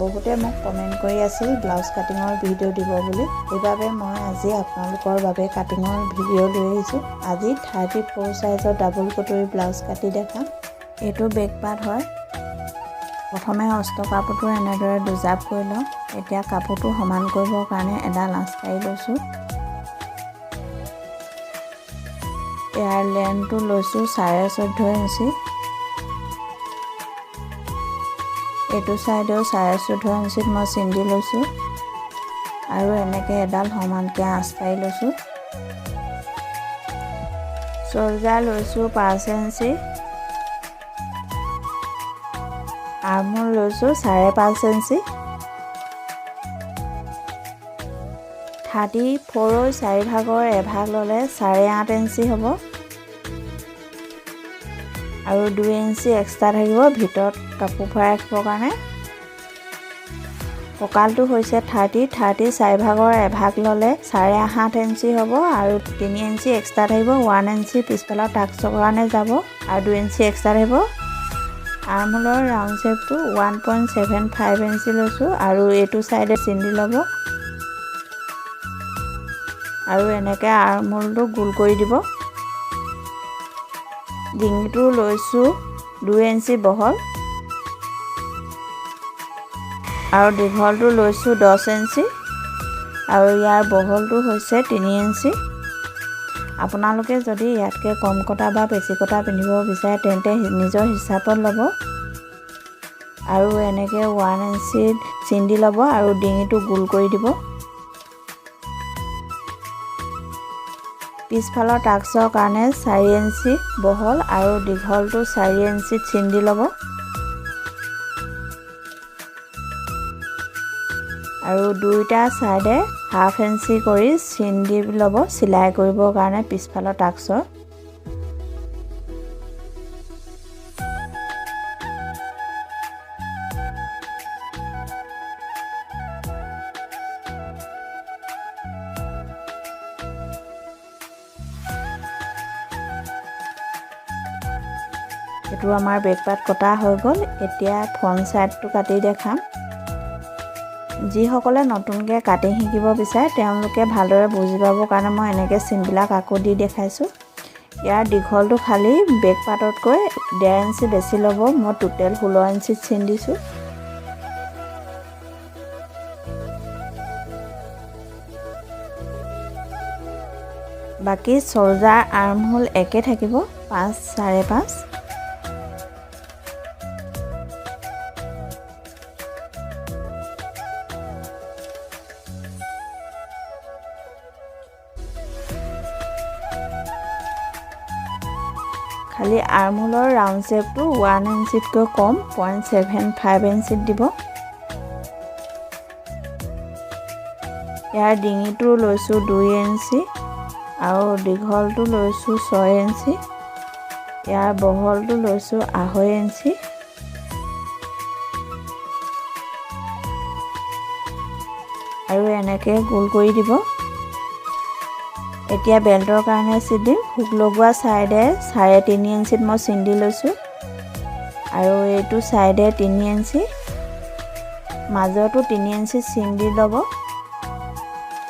বহুতে মোক কমেণ্ট কৰি আছিল ব্লাউজ কাটিঙৰ ভিডিঅ' দিব বুলি। সেইবাবে মই আজি আপোনালোকৰ বাবে কাটিঙৰ ভিডিঅ' লৈ আহিছোঁ। আজি 34 সাইজৰ ডাবল কটৰী ব্লাউজ কাটি দেখাম। এইটো বেক পাৰ্ট হয়। প্ৰথমে অস্ত্ৰ কাপোৰটো এনেদৰে দুজাপ কৰি লওঁ। এতিয়া কাপোৰটো সমান কৰিবৰ কাৰণে এডাল আঁচ পাৰি লৈছোঁ। ইয়াৰ লেন্থটো লৈছোঁ 14.5 ইঞ্চি। এইটো চাইডেও 14.5 ইঞ্চিত মই চিন্দি লৈছোঁ আৰু এনেকৈ এডাল সমানকৈ আঁচ পাৰি লৈছোঁ। চলজাৰ লৈছোঁ 5 ইঞ্চি। আৰ্মহোল লৈছোঁ 5.5 ইঞ্চি। 34ৰ 4 ভাগৰ এভাগ ল'লে 8.5 ইঞ্চি হ'ব আৰু 2 ইঞ্চি এক্সট্ৰা থাকিব ভিতৰত কাপোৰ ভৰাই ৰাখিবৰ কাৰণে। কঁকালটো হৈছে 30 4 ভাগৰ এভাগ ল'লে 8.5 ইঞ্চি হ'ব আৰু 3 ইঞ্চি এক্সট্ৰা থাকিব। 1 ইঞ্চি পিছফালৰ টাক্সৰ কাৰণে যাব আৰু 2 ইঞ্চি এক্সট্ৰা থাকিব। আৰ্মহোলৰ ৰাউণ্ড শ্বেপটো 1.75 ইঞ্চি লৈছোঁ আৰু এইটো চাইডে চিন্দি ল'ব আৰু এনেকৈ আৰ্মহোলটো গোল কৰি দিব। ডিঙিটো লৈছোঁ 2 ইঞ্চি বহল আৰু দীঘলটো লৈছোঁ 10 ইঞ্চি আৰু ইয়াৰ বহলটো হৈছে 3 ইঞ্চি। আপোনালোকে যদি ইয়াতকৈ কম কটা বা বেছি কটা পিন্ধিব বিচাৰে তেন্তে নিজৰ হিচাপত ল'ব আৰু এনেকৈ 1 ইঞ্চিত চিন্দি ল'ব আৰু ডিঙিটো গোল কৰি দিব। পিছফালৰ টাক্সৰ কাৰণে 4 ইঞ্চি বহল আৰু দীঘলটো 4 ইঞ্চিত চিন্দি ল'ব আৰু দুইটা চাইডে 1/2 ইঞ্চি কৰি চিন্দি ল'ব চিলাই কৰিবৰ কাৰণে পিছফালৰ টাক্সৰ। এইটো আমাৰ বেক পাৰ্ট কটা হৈ গ'ল। এতিয়া ফ্ৰণ্ট চাইডটো কাটি দেখাম। যিসকলে নতুনকৈ কাটিং শিকিব বিচাৰে তেওঁলোকে ভালদৰে বুজি পাবৰ কাৰণে মই এনেকৈ চিনবিলাক আকৌ দি দেখাইছোঁ। ইয়াৰ দীঘলটো খালী বেক পাৰ্টতকৈ 1.5 ইঞ্চি বেছি ল'ব। মই টোটেল 16 ইঞ্চিত চিন দিছোঁ। বাকী চলজাৰ আৰ্মহোল একে থাকিব 5 5.5। খালি আৰ্মহোলৰ ৰাউণ্ড শ্বেপটো 1 ইঞ্চিতকৈ কম 0.75 ইঞ্চিত দিব। ইয়াৰ ডিঙিটো লৈছোঁ 2 ইঞ্চি আৰু দীঘলটো লৈছোঁ 6 ইঞ্চি। ইয়াৰ বহলটো লৈছোঁ 2.5 ইঞ্চি আৰু এনেকৈ গোল কৰি দিব। এতিয়া বেল্টৰ কাৰণে চিন হুক লগোৱা চাইডে 3.5 ইঞ্চিত মই চিন্দি লৈছোঁ আৰু এইটো চাইডে 3 ইঞ্চি মাজতো 3 ইঞ্চি চিন্দি ল'ব।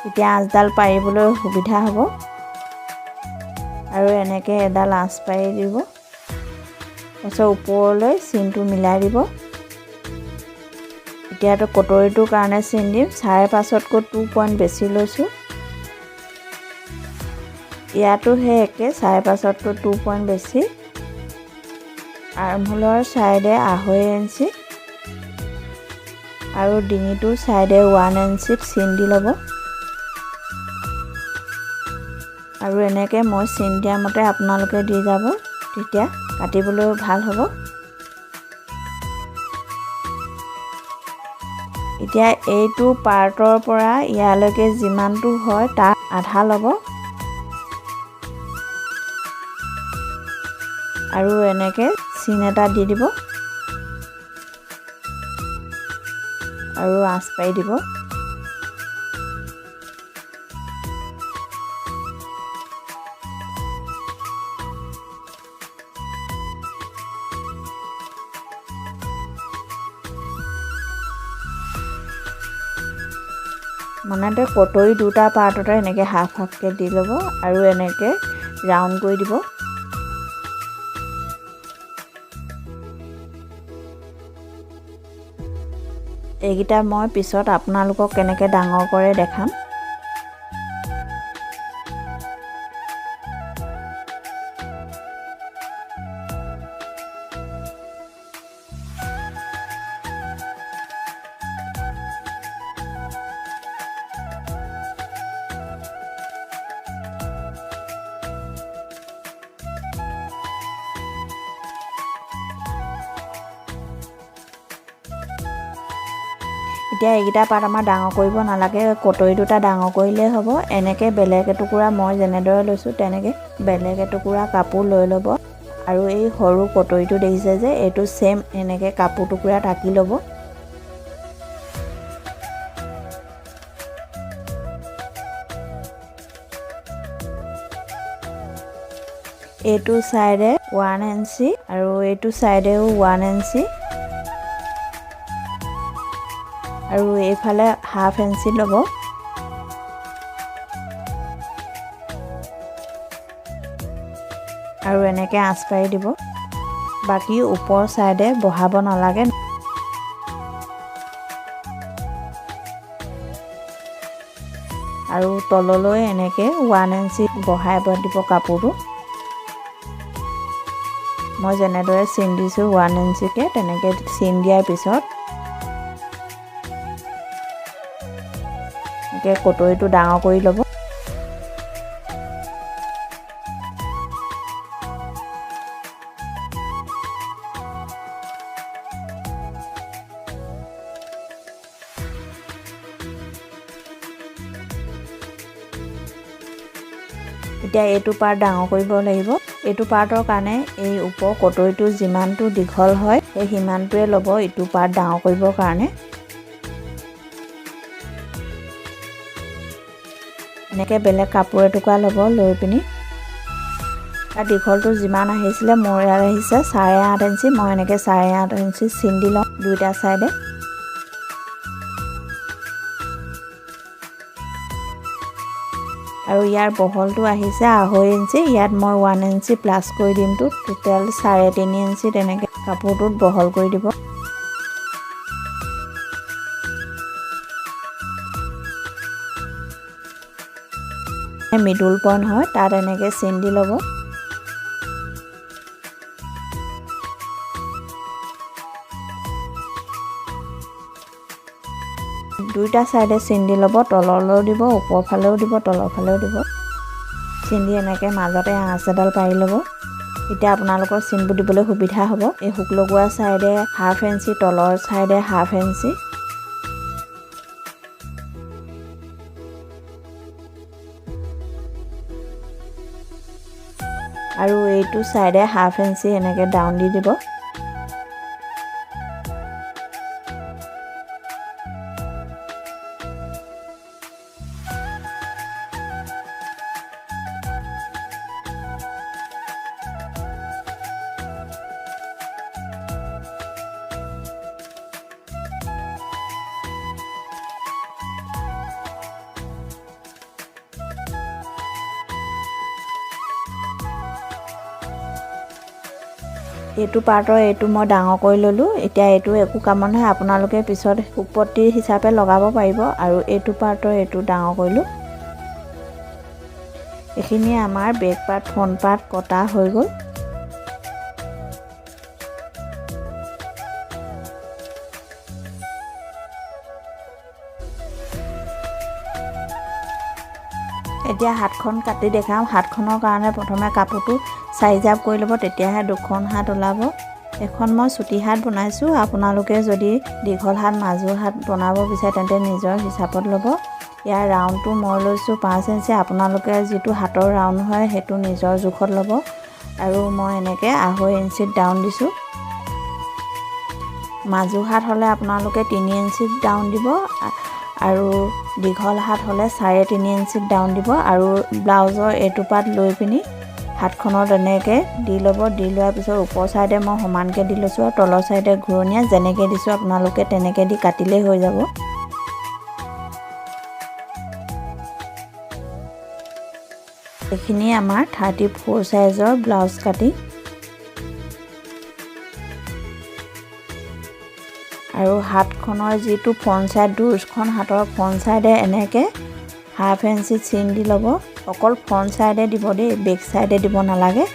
এতিয়া আঁচডাল পাৰিবলৈ সুবিধা হ'ব আৰু এনেকৈ এডাল আঁচ পাৰি দিব। তাৰপিছত ওপৰলৈ চিনটো মিলাই দিব। এতিয়াতো কটৰীটোৰ কাৰণে চিন দিম। 5.5তকৈ 2 পইণ্ট বেছি লৈছোঁ। ইয়াতো সেই একে 5.5তকৈ 2 পইণ্ট বেছি। আৰ্মহোলৰ চাইডে 2.5 ইঞ্চি আৰু ডিঙিটোৰ চাইডে 1 ইঞ্চিত চিন্দি ল'ব আৰু এনেকৈ মই চিন দিয়া মতে আপোনালোকে দি যাব, তেতিয়া কাটিবলৈও ভাল হ'ব। এতিয়া এইটো পাৰ্টৰ পৰা ইয়ালৈকে যিমানটো হয় তাৰ আধা ল'ব আৰু এনেকৈ চিন এটা দি দিব আৰু আঁচ পাৰি দিব। মানে কটৰী দুটা পাৰ্টতে এনেকৈ হাফ হাফকৈ দি ল'ব আৰু এনেকৈ ৰাউণ্ড কৰি দিব। এইকেইটা মই পিছত আপোনালোকক কেনেকৈ ডাঙৰ কৰে দেখাম। এতিয়া এইকেইটা পাৰ্ট আমাৰ ডাঙৰ কৰিব নালাগে, কটৰী দুটা ডাঙৰ কৰিলেই হ'ব। এনেকৈ বেলেগ এটুকুৰা মই যেনেদৰে লৈছোঁ তেনেকৈ বেলেগ এটুকুৰা কাপোৰ লৈ ল'ব আৰু এই সৰু কটৰীটো দেখিছে যে এইটো ছেম এনেকৈ কাপোৰ টুকুৰা ঢাকি ল'ব। এইটো চাইডে 1 ইঞ্চি আৰু এইটো চাইডেও 1 ইঞ্চি আৰু এইফালে হাফ ইঞ্চি ল'ব। আৰু এনেকৈ আঁচ পাৰি দিব। বাকী ওপৰ চাইডে বহাব নালাগে। আৰু তললৈ এনেকৈ 1 ইঞ্চি বহাই দিব কাপোৰটো। মই যেনেদৰে চিন দিছোঁ 1 ইঞ্চিকৈ তেনেকৈ চিন দিয়াৰ পিছত এনেকৈ কটৰীটো ডাঙৰ কৰি ল'ব। এতিয়া এইটো পাৰ্ট ডাঙৰ কৰিব লাগিব। এইটো পাৰ্টৰ কাৰণে এই ওপৰ কটৰীটো যিমানটো দীঘল হয় সেই সিমানটোৱে ল'ব ইটো পাৰ্ট ডাঙৰ কৰিবৰ কাৰণে। এনেকৈ বেলেগ কাপোৰ এটুকুৰা ল'ব, লৈ পিনি তাৰ দীঘলটো যিমান আহিছিলে মোৰ ইয়াত আহিছে 8.5 ইঞ্চি। মই এনেকৈ 8.5 ইঞ্চি চিন দি লওঁ দুইটা চাইডে। আৰু ইয়াৰ বহলটো আহিছে 2.5 ইঞ্চি। ইয়াত মই 1 ইঞ্চি প্লাছ কৰি দিম। টোটেল 3.5 ইঞ্চি তেনেকৈ কাপোৰটোত বহল কৰি দিব। মিডল পইণ্ট হয় তাত এনেকৈ চিন দি ল'ব। দুইটা চাইডে চিন দি ল'ব, তললৈও দিব, ওপৰ ফালেও দিব, তলৰ ফালেও দিব। চিন দি এনেকৈ মাজতে আঁচ এডাল পাৰি ল'ব। এতিয়া আপোনালোকৰ চিনবোৰ দিবলৈ সুবিধা হ'ব। এই হুক লগোৱা চাইডে 1/2 ইঞ্চি, তলৰ চাইডে 1/2 ইঞ্চি। আৰু এইটো চাইডে 1/2 ইঞ্চি এনেকৈ ডাউন দি দিব। এইটো পাৰ্টৰ এইটো মই ডাঙৰ কৰি ল'লোঁ। এতিয়া এইটো একো কামত নহয়, আপোনালোকে পিছত হুকপট্টি হিচাপে লগাব পাৰিব। আৰু এইটো পাৰ্টৰ এইটো ডাঙৰ কৰিলোঁ। এইখিনি আমাৰ বেক পাৰ্ট ফ্ৰণ্ট পাৰ্ট কটা হৈ গ'ল। এতিয়া হাতখন কাটি দেখাম। হাতখনৰ কাৰণে প্ৰথমে কাপোৰটো 4 জাপ কৰি ল'ব, তেতিয়াহে 2খন হাত ওলাব। এখন মই চুটি হাত বনাইছোঁ। আপোনালোকে যদি দীঘল হাত, মাজু হাত বনাব বিচাৰে তেন্তে নিজৰ হিচাপত ল'ব। ইয়াৰ ৰাউণ্ডটো মই লৈছোঁ 5 ইঞ্চি। আপোনালোকে যিটো হাতৰ ৰাউণ্ড হয় সেইটো নিজৰ জোখত ল'ব। আৰু মই এনেকৈ 2.5 ইঞ্চিত ডাউন দিছোঁ। মাজু হাত হ'লে আপোনালোকে 3 ইঞ্চিত ডাউন দিব আৰু দীঘল হাত হ'লে 3.5 ইঞ্চিত ডাউন দিব। আৰু ব্লাউজৰ এইটো পাৰ্ট লৈ পিনি হাতখনত এনেকৈ দি ল'ব। দি লোৱাৰ পিছত ওপৰ চাইডে মই সমানকৈ দি লৈছোঁ আৰু তলৰ চাইডে ঘূৰণীয়া যেনেকৈ দিছোঁ আপোনালোকে তেনেকৈ দি কাটিলেই হৈ যাব। এইখিনি আমাৰ 34 সাইজৰ ব্লাউজ কাটিং আৰু হাতখনৰ যিটো ফ্ৰণ্ট সাইড দুখন হাতৰ ফ্ৰণ্ট সাইডে এনেকৈ হাফ ইঞ্চি চিন দি ল'ব। অকল ফ্ৰণ্ট সাইডে দিব দেই, বেক সাইডে দিব নালাগে।